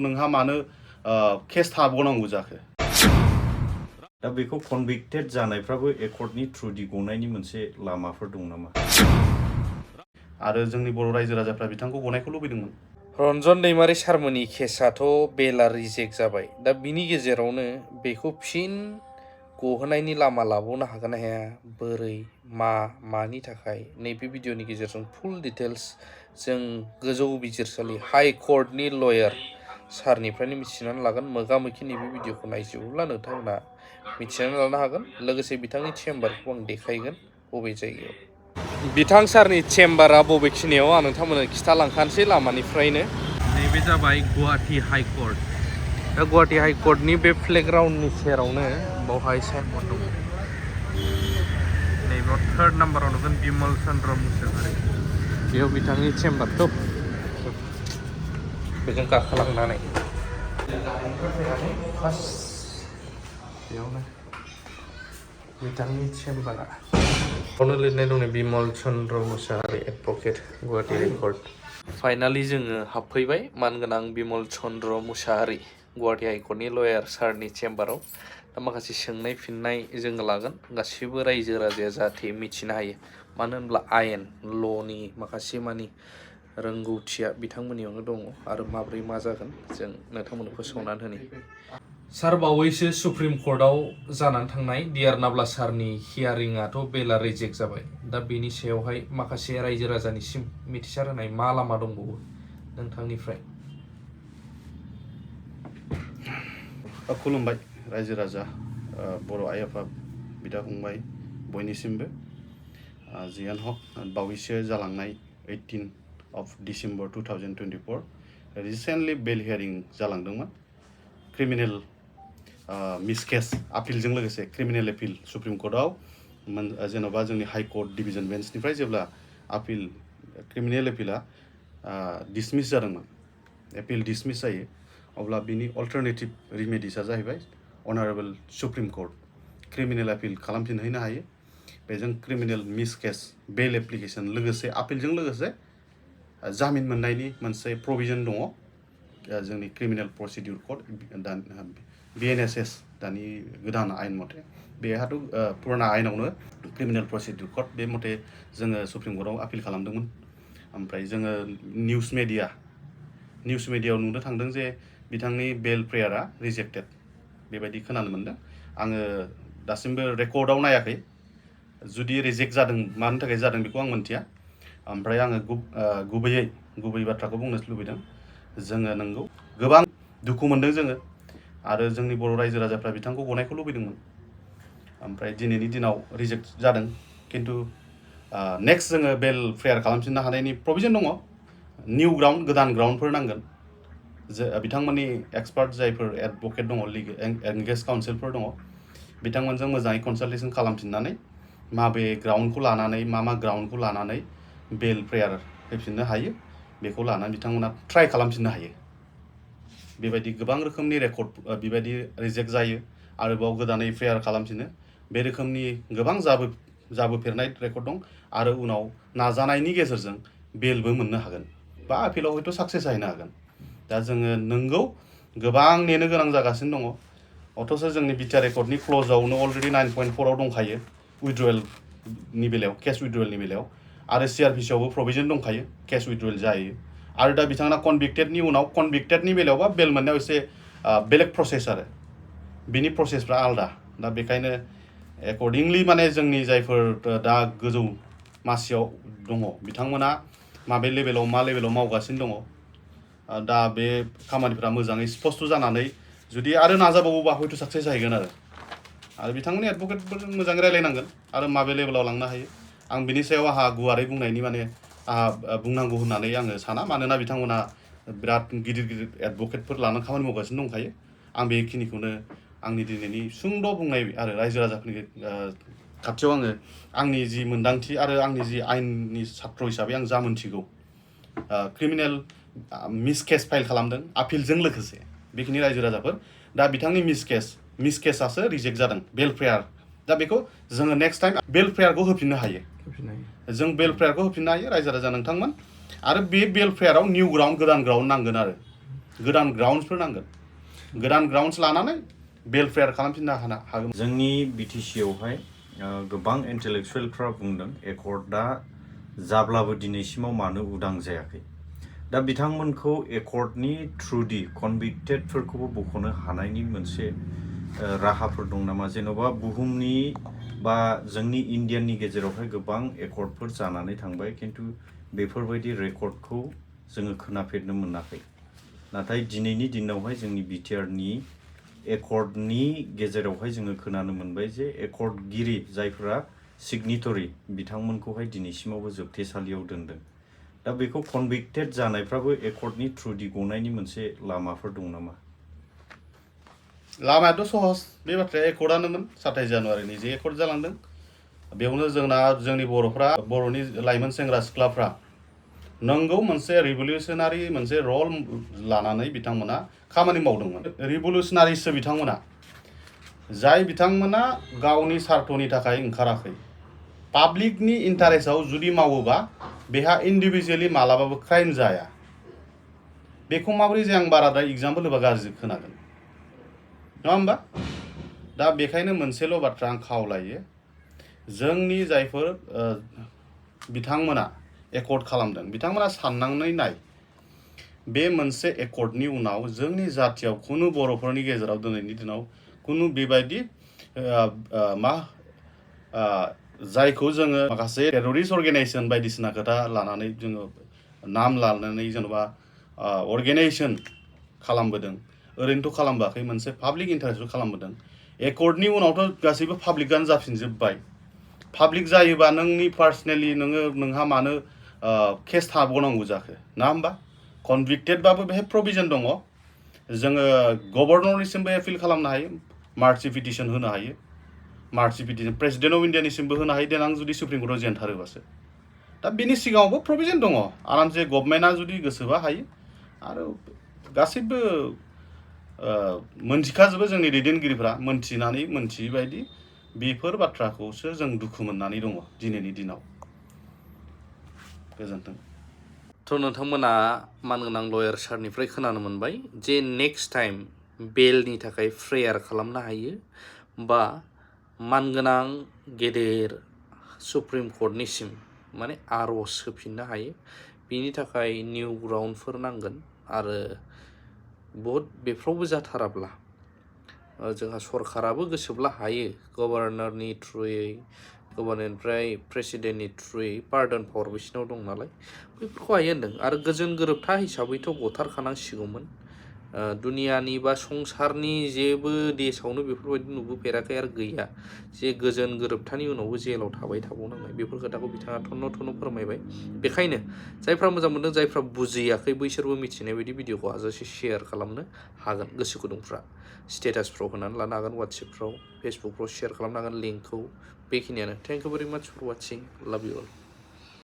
नोंहा मानो केस थाबावनांगौ जाखो दा बेखौ कनभिक्टेड जानायफ्राबो एकर्डनि थ्रुदि गनायनि मोनसे लामाफोर दं नामा आरो जोंनि बर' रायजो राजाफ्रा बिथांखौ गनायखौ लुबैदोंमोन रन्जन दैमारि सारमोननि केसाथ' बेला रिजेक्ट जाबाय दा बिनि गेजेरावनो बेखौ फिन गहोनायनि लामा लाबावनो हागोन ना हाया बोरै मानि थाखाय नैबे भिडिअनि गेजेरजों फुल डिटेल्स जों गोजौ बिजिरसालि हाइ कर्टनि लयार सारनिफ्रायनो मिथिनानै लागोन मोगा-मोगि नैबे भिडिअखौ नायजोबोब्ला नोंथांमोना मिथिनानै लानो हागोन लोगोसे बिथांनि चेम्बारखौ आं देखायगोन बबे जायगायाव बिथां सारनि चेम्बारा बबेखिनियाव आं नोंथांमोननो खिथालांखानोसै लामानिफ्रायनो नैबे जाबाय गुवाहाटि हाइकर्ट दा गुवाहाटि हाइकर्टनि बे प्लेग्राउन्डनि सेरावनो बावहाय साइनबर्ड दङ नैबेयाव थार्ड नाम्बाराव नुगोन बिमल चन्द्र मुसाहारि बेयाव बिथांनि चेम्बारखौ बेजों गाखोलांनानै फार्स्ट बेयावनो बिथांनि चेम्बारा बेयावनो लिरनाय दङ Bimal Chandra Mushahary advocate Guwahati High Court finally जोङो हाबफैबाय मानगोनां बिमल चन्द्र मुसाहारि गुवाहाटि हाइकर्टनि लयार सारनि चेम्बाराव दा माखासे सोंनाय फिननाय जोङो लागोन गासिबो रायजो राजाया जाहाथे मिथिनो हायो मानो होनब्ला आयेन ल'नि माखासे मानि रोंगौथिया बिथांमोननियावनो दङ आरो माब्रै मा जागोन जों नोंथांमोननो फोसावनानै होनि सार बावैसो सुप्रिम कर्टआव जानानै थांनाय डिआर नाब्ला सारनि हियारिंआथ' बेला रिजेक्ट जाबाय दा बेनि सायावहाय माखासे रायजो राजानिसिम मिथिसार होनाय मा लामा दंबावो नोंथांनिफ्राय खुलुमबाय रायजो राजा बर' आइ आफा बिदा फंबाय बयनिसिमबो जियानो हक बावैसो जालांनाय 18 डिसेम्बर 2024 रिसेन्टलि बेल हियारिं जालांदोंमोन क्रिमिनेल मिसकेस आपिलजों लोगोसे क्रिमिनेल एपिल सुप्रिम कर्टआव जेन'बा जोंनि हाइ कर्ट डिभिजन बेन्चनिफ्राय जेब्ला आपिल क्रिमिनेल एपिला डिसमिस जादोंमोन एपिल डिसमिस जायो अब्ला बिनि अल्टारनेटिभ रिमेडिसा जाहैबाय अनारेबल सुप्रिम कर्ट क्रिमिनेल आपिल खालामफिनहैनो हायो बेजों क्रिमिनेल मिसकेस बेल एप्लिकेसन लोगोसे आपिलजों लोगोसे जामिन मोननायनि मोनसे प्रभिजन दङ जोंनि क्रिमिनेल प्रसिडिउर कर्ट BNSS दानि गोदान आयेन मथे बेहाथ' पुराना आयेनावनो क्रिमिनेल प्रसिडिउर कर्ट बे मथे जोङो सुप्रिम कर्टआव आपिल खालामदोंमोन ओमफ्राय जोङो निउस मिडियायाव नुनो थांदों जे बिथांनि बेल प्रेयारा रिजेक्टेड बेबायदि खोनानो मोनदों आङो दासिमबो रेकर्डआव नायाखै जुदि रिजेक्ट जादों मानि थाखाय जादों बेखौ आं मिन्थिया ओमफ्राय आङो गुबै बाथ्राखौ बुंनो लुबैदों जोङो नंगौ गोबां दुखु मोनदों जोङो आरो जोंनि बर' रायजो राजाफ्रा बिथांखौ गनायखौ लुबैदोंमोन ओमफ्राय दिनैनि दिनाव रिजेक्ट जादों खिन्थु नेक्स्ट जोङो बेल प्रेयार खालामफिननो हानायनि प्रभिजन दङ निउ ग्राउन्ड गोदान ग्राउन्डफोर नांगोन बिथांमोननि एक्सपार्ट जायफोर एडभकेट दङ एंगेज काउन्सिलफोर दङ बिथांमोनजों मोजाङै कनसाल्टेसन खालामफिननानै माबे ग्राउन्डखौ लानानै मा ग्राउन्डखौ लानानै बेल प्रेयार होफिननो हायो बेखौ लानानै बिथांमोना ट्राइ खालामफिननो हायो बेबायदि गोबां रोखोमनि रेकर्ड बेबायदि रिजेक्ट जायो आरोबाव गोदानै प्रेयार खालामफिनो बे रोखोमनि गोबां जाबोफेरनाय रेकर्ड दं आरो उनाव नाजानायनि गेजेरजों बेलबो मोननो हागोन बा आपिलाव हयथ' साक्सेस जाहैनो हागोन दा जोङो नंगौ गोबां नेनो गोनां जागासिनो दङ अथ'स जोंनि बिटिआर रेकर्डनि क्ल'जआवनो अलरेडि 9.4आव दंखायो उइथड्रयेलनि बेलायाव केस उइथड्रयेलनि बेलायाव आरो CRPCआवबो प्रभिजन दंखायो केस उइथड्रयेल जायो आरो दा बिथांमोना कनभिक्टेडनि उनाव कनभिक्टेडनि बेलायावबा बेल मोननायाव एसे बेलेग प्रसेस आरो बिनि प्रसेसफ्रा आलादा दा बेखायनो एकर्डिंलि माने जोंनि जायफोर दा गोजौ मासियाव दङ बिथांमोना माबे लेभेलाव मा लेभेलाव मावगासिनो दङ दा बे खामानिफ्रा मोजाङै स्पष्ट जानानै जुदि आरो नाजाबावोबा हयथ' साक्सेस जाहैगोन आरो बिथांमोननि एडभकेटफोरजों मोजाङै रायलायनांगोन आरो माबे लेभेलाव लांनो हायो आं बिनि सायाव आंहा गुवारै बुंनायनि माने आंहा बुंनांगौ होननानै आङो साना मानोना बिथांमोना बिराद गिदिर एडभकेटफोर लानानै खामानि मावगासिनो दंखायो आं बेखिनिखौनो आंनि दिनैनि सुंद' बुंनाय आरो रायजो राजाफोरनि खाथियाव आङो आंनि जि मोन्दांथि आरो आंनि जि आयेननि छात्र हिसाबै आं जा मोनथिगौ क्रिमिनेल मिसकेस फाइल खालामदों आपिलजों लोगोसे बेखिनि रायजो राजाफोर दा बिथांनि मिसकेसासो रिजेक्ट जादों बेल प्रेयार दा बेखौ जोङो नेक्स्ट टाइम बेल प्रेयारखौ होफिननो हायो जों बेल प्रेयारखौ होफिननो हायो रायजो राजा नोंथांमोन आरो बे बेल प्रेयाराव निउ ग्राउन्ड गोदान ग्राउन्ड नांगोन आरो गोदान ग्राउन्डसफोर नांगोन गोदान ग्राउन्डस लानानै वेलफेयार खालामफिननो हागोन जोंनि बिटिसिआवहाय गोबां इन्टेलेक्सुवेलफ्रा बुंदों एकर्डआ जाब्लाबो दिनैसिमाव मानो उदां जायाखै दा बिथांमोनखौ एकर्डनि थ्रुदि कनभिक्टेडफोरखौबो बख'नो हानायनि मोनसे राहाफोर दं नामा जेन'बा बुहुमनि बा जोंनि इन्डियानि गेजेरावहाय गोबां एकर्डफोर जानानै थांबाय खिन्थु बेफोरबायदि रेकर्डखौ जोङो खोनाफेरनो मोनाखै नाथाय दिनैनि दिनावहाय जोंनि बिटिआरनि एकर्डनि गेजेरावहाय जोङो खोनानो मोनबाय जे एकर्डगिरि जायफोरा सिगनेटरि बिथांमोनखौहाय दिनैसिमावबो जोबथेसालियाव दोनदों दा बेखौ कनभिक्टेड जानायफ्राबो एकर्डनि थ्रुदि गनायनि मोनसे लामाफोर दं नामा लामायाथ' सहज बे बाथ्राया एकर्डआनोमोन 27 जानुवारिनि जे एकर्ड जालांदों बेयावनो जोंनि बर'नि लाइमोन सेंग्रा सिख्लाफ्रा नंगौ मोनसे रिभलिउसनारि मोनसे रल लानानै बिथांमोना खामानि मावदोंमोन रिभलिउसनारिसो बिथांमोना जाय बिथांमोना गावनि सार्थनि थाखाय ओंखाराखै पाब्लिकनि इन्टारेस्टआव जुदि मावोबा बेहा इन्डिभिजुवेलि मालाबाबो क्राइम जाया बेखौ माबोरै जे आं बाराद्राय एग्जाम्पल होबा गाज्रि खोनागोन नङा होमबा दा बेखायनो मोनसेल' बाथ्रा आं खावलायो जोंनि जायफोर बिथांमोना एकर्ड खालामदों बिथांमोना साननानै नाय बे मोनसे एकर्डनि उनाव जोंनि जातियाव खुनु बर'फोरनि गेजेराव दिनैनि दिनाव खुनु बेबायदि जायखौ जोङो माखासे टेररिस्ट अर्गेनाइजेसन बायदिसिना खोथा लानानै जोङो नाम लानानै जेनेबा अर्गेनाइजेसन खालामबोदों ओरैनोथ' खालामबाखै मोनसे पाब्लिक इन्टारेस्टबो खालामबोदों एकर्डनि उनावथ' गासैबो पाब्लिकआनो जाफिनजोब्बाय पाब्लिक जायोबा नोंनि पार्सनेलि नोंहा मानो केस थाबावनांगौ जाखो ना होमबा कनभिक्टेडबाबो बेहाय प्रभिजन दङ जोङो गभर्नरनिसिमबो एपिल खालामनो हायो मार्सि पिटिसन होनो हायो मार्सि पिटिसन प्रेसिडेन्ट अफ इन्डियानिसिमबो होनो हायो देनां जुदि सुप्रिम कर्टआव जेनथारोबासो दा बेनि सिगाङावबो प्रभिजन दङ आरामसे गभर्नमेन्टआ जुदि गोसोबा हायो आरो गासैबो मोनथिखाजोबो जोंनि दैदेनगिरिफ्रा मोनथिनानै मोनथियै बायदि बेफोर बाथ्राखौसो जों दुखु मोननानै दङ दिनैनि दिनाव गोजोन्थों थ' नोंथांमोना मानगोनां लयार सारनिफ्राय खोनानो मोनबाय जे नेक्स्ट टाइम बेलनि थाखाय प्रेयार खालामनो हायो बा मानगोनां गेदेर सुप्रिम कर्टनिसिम माने आर'ज होफिननो हायो बिनि थाखाय निउ ग्राउन्डफोर नांगोन आरो बहुद बेफ्रावबो जाथाराब्ला जोंहा सरकाराबो गोसोब्ला हायो गभर्नरनि थ्रुयै गभर्नरनिफ्राय प्रेसिडेन्टनि थ्रुयै पार्डन पावार बिसिनाव दं नालाय बेफोरखौ हायो होनदों आरो गोजोन गोरोबथा हिसाबैथ' गथारखानांसिगौमोन दुनियानि बा संसारनि जेबो देशावनो बेफोरबायदि नुबोफेराखै आरो गैया जे गोजोन गोरोबथानि उनावबो जेलाव थाबाय थाबावनांनाय बेफोर खोथाखौ बिथाङा थन्न' थन्न' फोरमायबाय बेखायनो जायफ्रा मोजां मोनदों जायफ्रा बुजियाखै बैसोरबो मिथिनाय बायदि भिडिअखौ हाजासे शेयार खालामनो हागोन गोसो गुदुंफ्रा स्टेटासफ्राव होनानै लानो हागोन वाट्सएपफ्राव फेसबुकफ्राव शेयार खालामनो हागोन लिंकखौ बेखिनियानो थेंक इउ भेरि माच फर वाचिं लाभ इउ अल